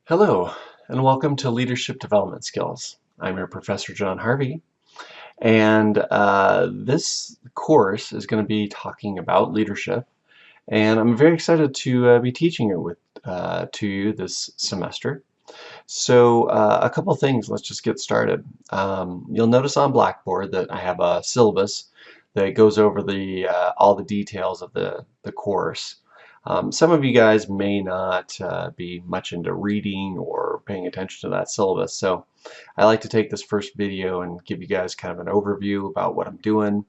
Hello, and welcome to Leadership Development Skills. I'm your Professor John Harvey, and this course is going to be talking about leadership, and I'm very excited to be teaching it to you this semester. So a couple things, let's just get started. You'll notice on Blackboard that I have a syllabus that goes over all the details of the course. Some of you guys may not be much into reading or paying attention to that syllabus, so I like to take this first video and give you guys kind of an overview about what I'm doing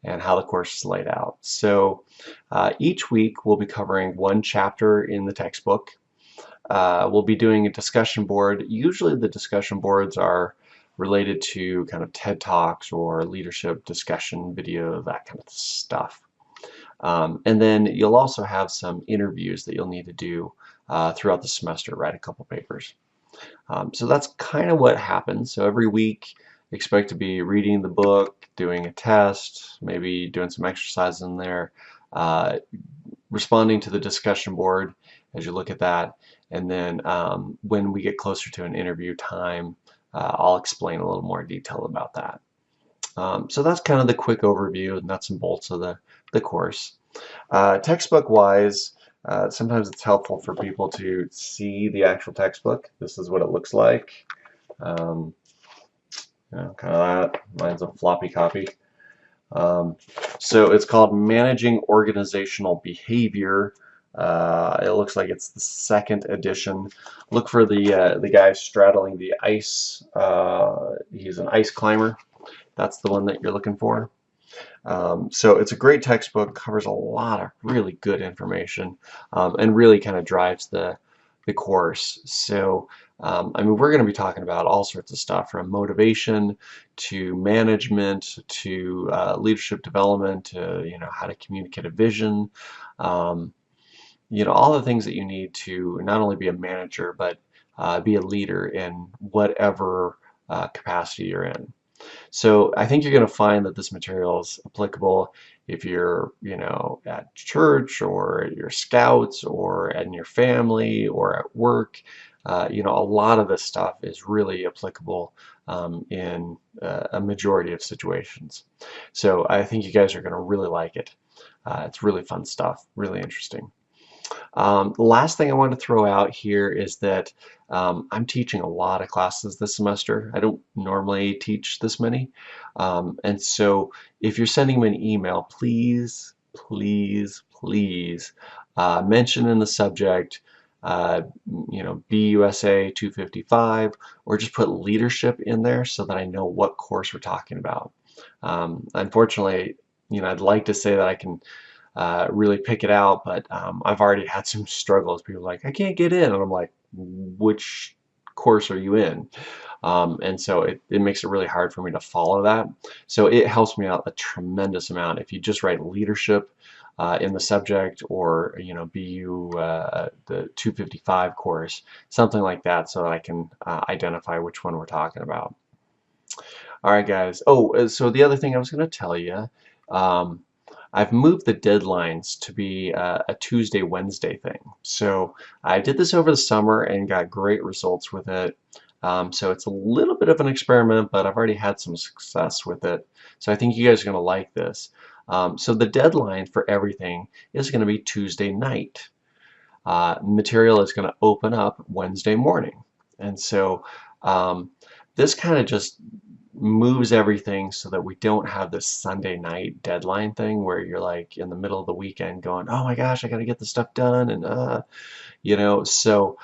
and how the course is laid out. So each week we'll be covering one chapter in the textbook. We'll be doing a discussion board. Usually the discussion boards are related to kind of TED Talks or leadership discussion video, that kind of stuff. And then you'll also have some interviews that you'll need to do throughout the semester, write a couple papers. So that's kind of what happens. So every week expect to be reading the book, doing a test, maybe doing some exercises in there, responding to the discussion board as you look at that, and then when we get closer to an interview time, I'll explain a little more detail about that. So that's kind of the quick overview, nuts and bolts of the course. Textbook wise, sometimes it's helpful for people to see the actual textbook. This is what it looks like. Kind of that. Mine's a floppy copy. So it's called Managing Organizational Behavior. It looks like it's the second edition. Look for the guy straddling the ice. He's an ice climber. That's the one that you're looking for. So it's a great textbook, covers a lot of really good information, and really kind of drives the course. So I mean, we're going to be talking about all sorts of stuff from motivation to management to leadership development to how to communicate a vision. All the things that you need to not only be a manager but be a leader in whatever capacity you're in. So I think you're going to find that this material is applicable if you're, at church or at your scouts or in your family or at work. A lot of this stuff is really applicable in a majority of situations. So I think you guys are going to really like it. It's really fun stuff, really interesting. The last thing I want to throw out here is that I'm teaching a lot of classes this semester. I don't normally teach this many. And so if you're sending me an email, please, please, please mention in the subject, BUSA 255, or just put leadership in there so that I know what course we're talking about. Unfortunately, I'd like to say that I can really pick it out, but I've already had some struggles. People are like, I can't get in, and I'm like, which course are you in? And so it makes it really hard for me to follow that. So it helps me out a tremendous amount if you just write leadership in the subject, or BU the 255 course, something like that, so that I can identify which one we're talking about. All right, guys. Oh, so the other thing I was going to tell you. I've moved the deadlines to be a Tuesday, Wednesday thing. So I did this over the summer and got great results with it. So it's a little bit of an experiment, but I've already had some success with it. So I think you guys are going to like this. So the deadline for everything is going to be Tuesday night. Material is going to open up Wednesday morning. And so this kind of just moves everything so that we don't have this Sunday night deadline thing where you're like in the middle of the weekend going, oh my gosh, I got to get this stuff done, and so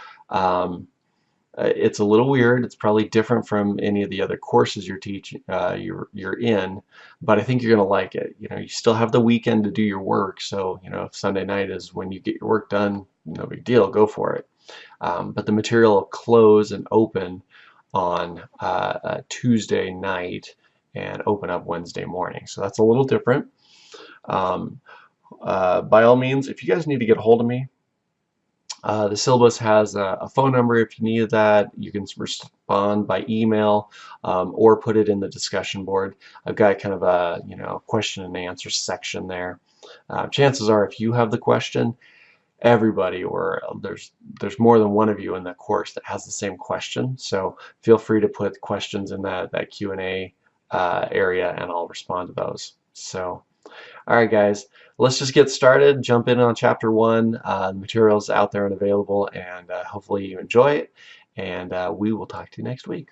it's a little weird. It's probably different from any of the other courses you're teaching, you're in, but I think you're gonna like it. You still have the weekend to do your work, so if Sunday night is when you get your work done, no big deal, go for it. But the material will close and open on a Tuesday night and open up Wednesday morning. So that's a little different. By all means, if you guys need to get a hold of me, the syllabus has a phone number. If you need that, you can respond by email or put it in the discussion board. I've got kind of a question and answer section there. Chances are, if you have the question, everybody, or there's more than one of you in the course that has the same question. So feel free to put questions in that Q&A area, and I'll respond to those. So, all right, guys, let's just get started. Jump in on chapter 1. The material's out there and available, and hopefully you enjoy it. And we will talk to you next week.